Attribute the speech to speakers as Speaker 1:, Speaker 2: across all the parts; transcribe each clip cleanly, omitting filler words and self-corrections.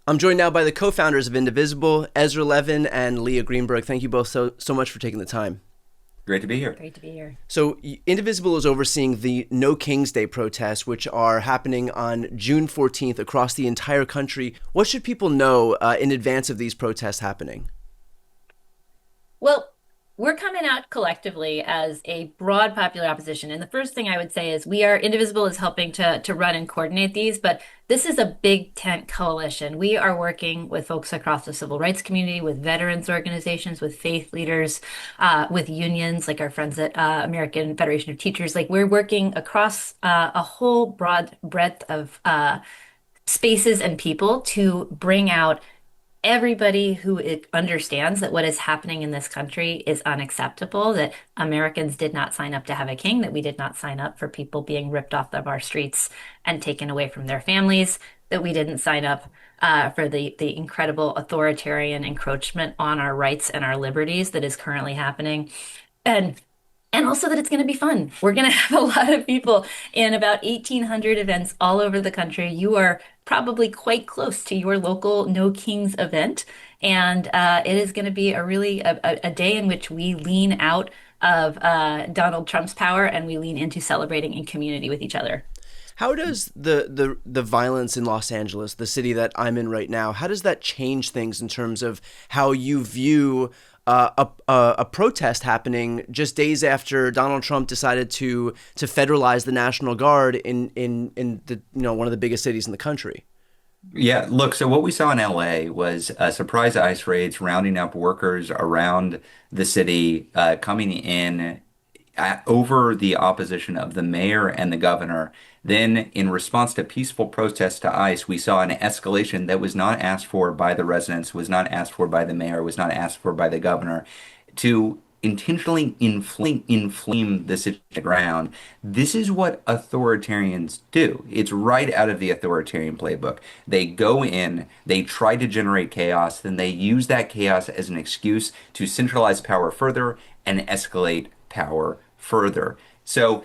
Speaker 1: I'm joined now by the co-founders of Indivisible, Ezra Levin and Leah Greenberg. Thank you both so much for taking the time.
Speaker 2: Great to be here.
Speaker 3: Great to be here.
Speaker 1: So, Indivisible is overseeing the No King's Day protests, which are happening on June 14th across the entire country. What should people know in advance of these protests happening?
Speaker 3: Well, we're coming out collectively as a broad popular opposition. And the first thing I would say is Indivisible is helping to run and coordinate these, but this is a big tent coalition. We are working with folks across the civil rights community, with veterans organizations, with faith leaders, with unions like our friends at American Federation of Teachers. Like we're working across a whole broad breadth of spaces and people to bring out everybody who understands that what is happening in this country is unacceptable, that Americans did not sign up to have a king, that we did not sign up for people being ripped off of our streets and taken away from their families, that we didn't sign up for the incredible authoritarian encroachment on our rights and our liberties that is currently happening. And and also that it's going to be fun. We're going to have a lot of people in about 1,800 events all over the country. You are probably quite close to your local No Kings event. And it is going to be a day in which we lean out of Donald Trump's power and we lean into celebrating in community with each other.
Speaker 1: How does the violence in Los Angeles, the city that I'm in right now, how does that change things in terms of how you view a protest happening just days after Donald Trump decided to federalize the National Guard in the one of the biggest cities in the country?
Speaker 2: Yeah, look, so what we saw in LA was surprise ICE raids rounding up workers around the city, coming in over the opposition of the mayor and the governor. Then, in response to peaceful protests to ICE, we saw an escalation that was not asked for by the residents, was not asked for by the mayor, was not asked for by the governor, to intentionally inflame the city to the ground. This is what authoritarians do. It's right out of the authoritarian playbook. They go in, they try to generate chaos, then they use that chaos as an excuse to centralize power further and escalate power further. So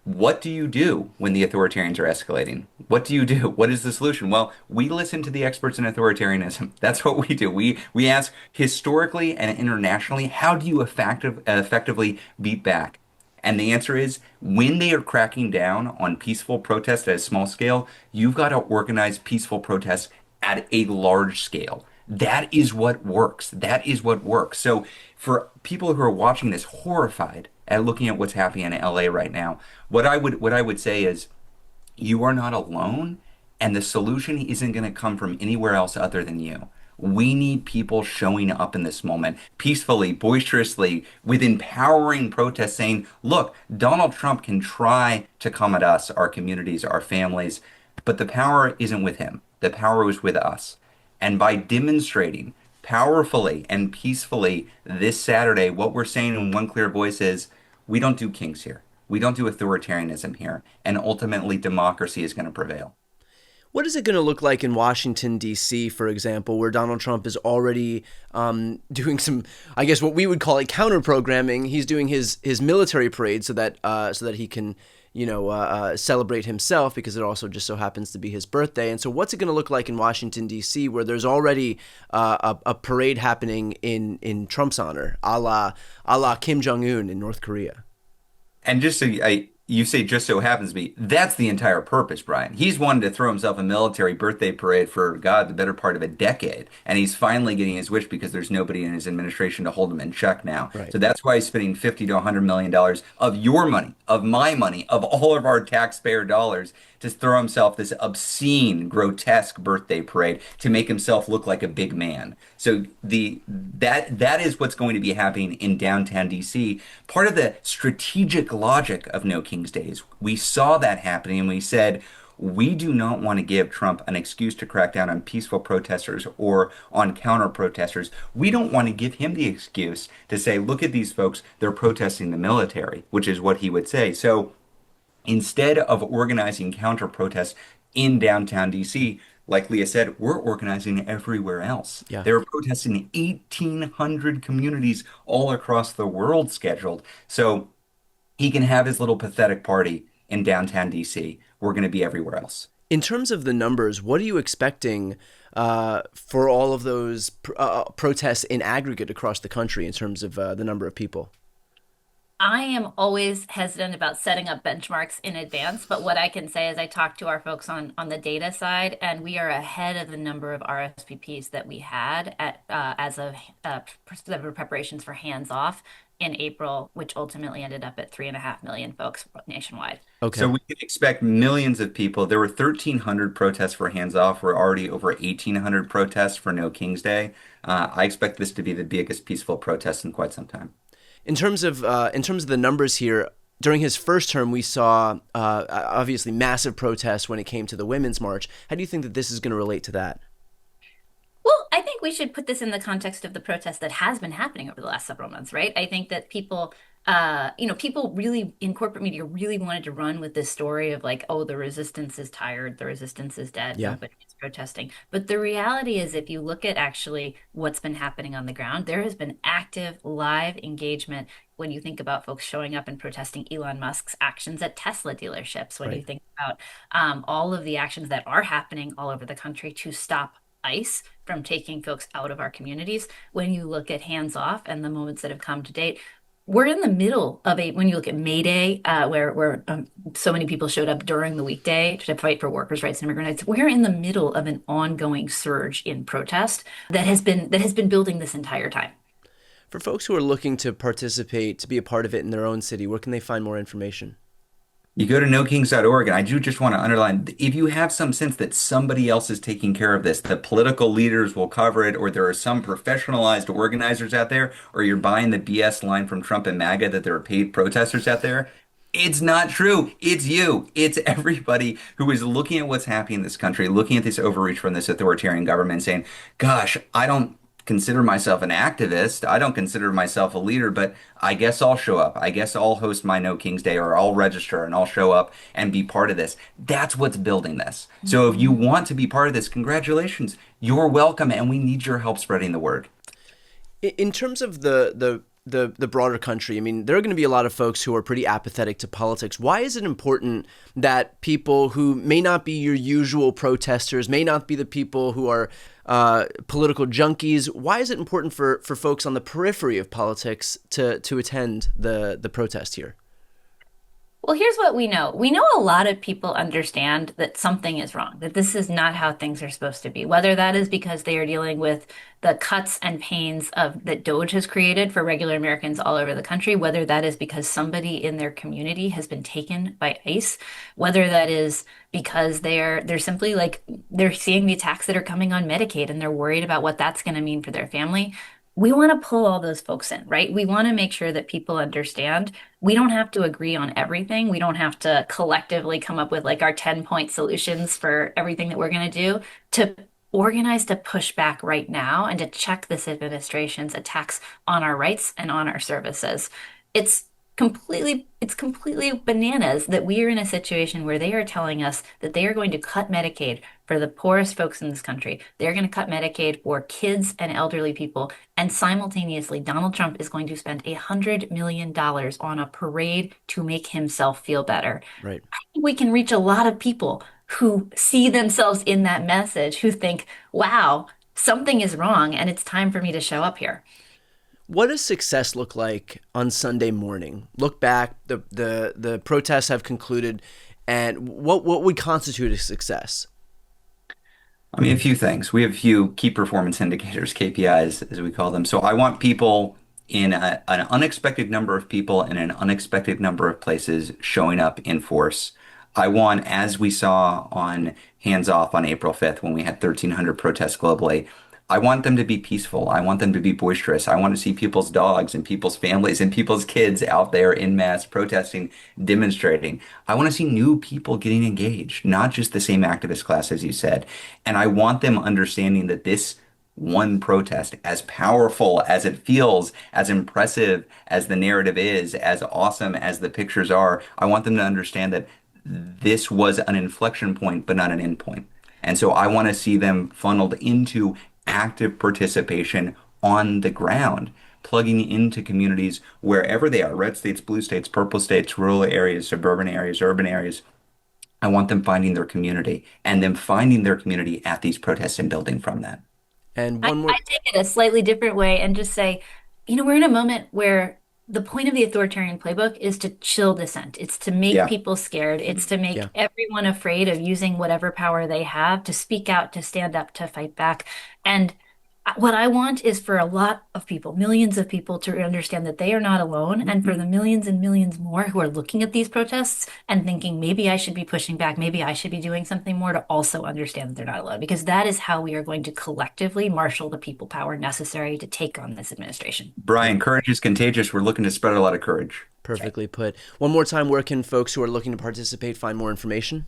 Speaker 2: what do you do when the authoritarians are escalating? What do you do? What is the solution? Well, we listen to the experts in authoritarianism. That's what we do. We ask historically and internationally, how do you effectively beat back? And the answer is when they are cracking down on peaceful protests at a small scale, you've got to organize peaceful protests at a large scale. That is what works. That is what works. So for people who are watching this horrified at looking at what's happening in LA right now, what I would say is you are not alone, and the solution isn't going to come from anywhere else other than you. We need people showing up in this moment peacefully, boisterously, with empowering protests saying, look, Donald Trump can try to come at us, our communities, our families, but the power isn't with him. The power is with us. And by demonstrating powerfully and peacefully this Saturday, what we're saying in one clear voice is we don't do kings here. We don't do authoritarianism here. And ultimately, democracy is going to prevail.
Speaker 1: What is it going to look like in Washington, D.C., for example, where Donald Trump is already doing some, I guess, what we would call it counter programming? He's doing his military parade so that he can, celebrate himself, because it also just so happens to be his birthday. And so, what's it going to look like in Washington, D.C., where there's already a parade happening in Trump's honor, a la Kim Jong-un in North Korea?
Speaker 2: And you say just so happens to be, that's the entire purpose, Brian. He's wanted to throw himself a military birthday parade for, God, the better part of a decade. And he's finally getting his wish because there's nobody in his administration to hold him in check now.
Speaker 1: Right.
Speaker 2: So that's why he's spending 50 to $100 million of your money, of my money, of all of our taxpayer dollars to throw himself this obscene, grotesque birthday parade to make himself look like a big man. So that is what's going to be happening in downtown DC. Part of the strategic logic of No King's Days, we saw that happening and we said, we do not want to give Trump an excuse to crack down on peaceful protesters or on counter protesters. We don't want to give him the excuse to say, look at these folks, they're protesting the military, which is what he would say. So instead of organizing counter protests in downtown DC, like Leah said, we're organizing everywhere else.
Speaker 1: Yeah.
Speaker 2: There are protests in 1,800 communities all across the world scheduled. So he can have his little pathetic party in downtown DC. We're going to be everywhere else.
Speaker 1: In terms of the numbers, what are you expecting for all of those protests in aggregate across the country in terms of the number of people?
Speaker 3: I am always hesitant about setting up benchmarks in advance, but what I can say is I talked to our folks on the data side, and we are ahead of the number of RSVPs that we had at as of preparations for hands off in April, which ultimately ended up at 3.5 million folks nationwide.
Speaker 2: So
Speaker 1: Okay.
Speaker 2: we can expect millions of people. There were 1,300 protests for hands off. We're already over 1,800 protests for No King's Day. I expect this to be the biggest peaceful protest in quite some time.
Speaker 1: In terms of the numbers here, during his first term, we saw obviously massive protests when it came to the Women's March. How do you think that this is going to relate to that?
Speaker 3: Well, I think we should put this in the context of the protest that has been happening over the last several months, right? I think that people really in corporate media really wanted to run with this story of like, oh, the resistance is tired, the resistance is dead,
Speaker 1: Yeah,
Speaker 3: nobody is protesting. But the reality is, if you look at actually what's been happening on the ground, there has been active, live engagement when you think about folks showing up and protesting Elon Musk's actions at Tesla dealerships, when you
Speaker 1: right.
Speaker 3: think about all of the actions that are happening all over the country to stop ICE from taking folks out of our communities. When you look at hands off and the moments that have come to date, we're in the middle of when you look at May Day, where so many people showed up during the weekday to fight for workers' rights and immigrant rights. We're in the middle of an ongoing surge in protest that has been building this entire time.
Speaker 1: For folks who are looking to participate, to be a part of it in their own city, where can they find more information?
Speaker 2: You go to nokings.org, and I do just want to underline, if you have some sense that somebody else is taking care of this, the political leaders will cover it, or there are some professionalized organizers out there, or you're buying the BS line from Trump and MAGA that there are paid protesters out there, it's not true. It's you. It's everybody who is looking at what's happening in this country, looking at this overreach from this authoritarian government, saying, gosh, I don't consider myself an activist. I don't consider myself a leader, but I guess I'll show up. I guess I'll host my No King's Day, or I'll register and I'll show up and be part of this. That's what's building this. So if you
Speaker 3: Mhm.
Speaker 2: want to be part of this, congratulations. You're welcome, and we need your help spreading the word.
Speaker 1: In terms of the broader country, I mean, there are going to be a lot of folks who are pretty apathetic to politics. Why is it important that people who may not be your usual protesters, may not be the people who are political junkies, why is it important for folks on the periphery of politics to attend the protest here?
Speaker 3: Well, here's what we know. We know a lot of people understand that something is wrong, that this is not how things are supposed to be, whether that is because they are dealing with the cuts and pains of that Doge has created for regular Americans all over the country, whether that is because somebody in their community has been taken by ICE, whether that is because they're simply like they're seeing the attacks that are coming on Medicaid and they're worried about what that's going to mean for their family. We want to pull all those folks in, right? We want to make sure that people understand we don't have to agree on everything. We don't have to collectively come up with like our 10-point solutions for everything that we're going to do to organize to push back right now and to check this administration's attacks on our rights and on our services. It's it's completely bananas that we are in a situation where they are telling us that they are going to cut Medicaid for the poorest folks in this country. They're going to cut Medicaid for kids and elderly people. And simultaneously, Donald Trump is going to spend $100 million on a parade to make himself feel better.
Speaker 1: Right.
Speaker 3: I think we can reach a lot of people who see themselves in that message, who think, wow, something is wrong and it's time for me to show up here.
Speaker 1: What does success look like on Sunday morning? Look back, the protests have concluded, and what would constitute a success?
Speaker 2: I mean, a few things. We have a few key performance indicators, KPIs, as we call them. So I want people an unexpected number of people in an unexpected number of places showing up in force. I want, as we saw on Hands Off on April 5th, when we had 1,300 protests globally, I want them to be peaceful. I want them to be boisterous. I want to see people's dogs and people's families and people's kids out there in mass protesting, demonstrating. I want to see new people getting engaged, not just the same activist class, as you said. And I want them understanding that this one protest, as powerful as it feels, as impressive as the narrative is, as awesome as the pictures are, I want them to understand that this was an inflection point, but not an end point. And so I want to see them funneled into active participation on the ground, plugging into communities wherever they are, red states, blue states, purple states, rural areas, suburban areas, urban areas, I want them finding their community and them finding their community at these protests and building from that.
Speaker 1: And
Speaker 3: I,
Speaker 1: one more.
Speaker 3: I take it a slightly different way and just say, we're in a moment where the point of the authoritarian playbook is to chill dissent. It's to make
Speaker 2: Yeah.
Speaker 3: people scared. It's to make
Speaker 1: Yeah.
Speaker 3: everyone afraid of using whatever power they have to speak out, to stand up, to fight back. And what I want is for a lot of people, millions of people, to understand that they are not alone. And for the millions and millions more who are looking at these protests and thinking, maybe I should be pushing back, maybe I should be doing something more, to also understand that they're not alone. Because that is how we are going to collectively marshal the people power necessary to take on this administration.
Speaker 2: Brian, courage is contagious. We're looking to spread a lot of courage.
Speaker 3: That's right.
Speaker 1: Perfectly put. One more time, where can folks who are looking to participate find more information?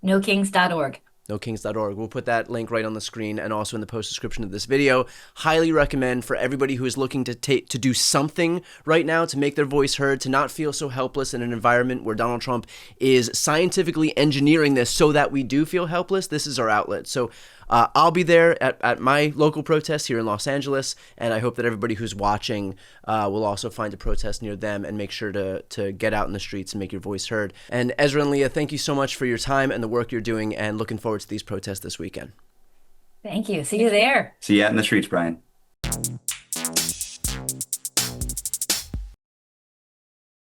Speaker 3: NoKings.org.
Speaker 1: NoKings.org. We'll put that link right on the screen and also in the post description of this video. Highly recommend for everybody who is looking to do something right now to make their voice heard, to not feel so helpless in an environment where Donald Trump is scientifically engineering this so that we do feel helpless. This is our outlet. So I'll be there at my local protest here in Los Angeles, and I hope that everybody who's watching will also find a protest near them and make sure to get out in the streets and make your voice heard. And Ezra and Leah, thank you so much for your time and the work you're doing, and looking forward to these protests this weekend.
Speaker 3: Thank you. See you there.
Speaker 2: See you out in the streets, Brian.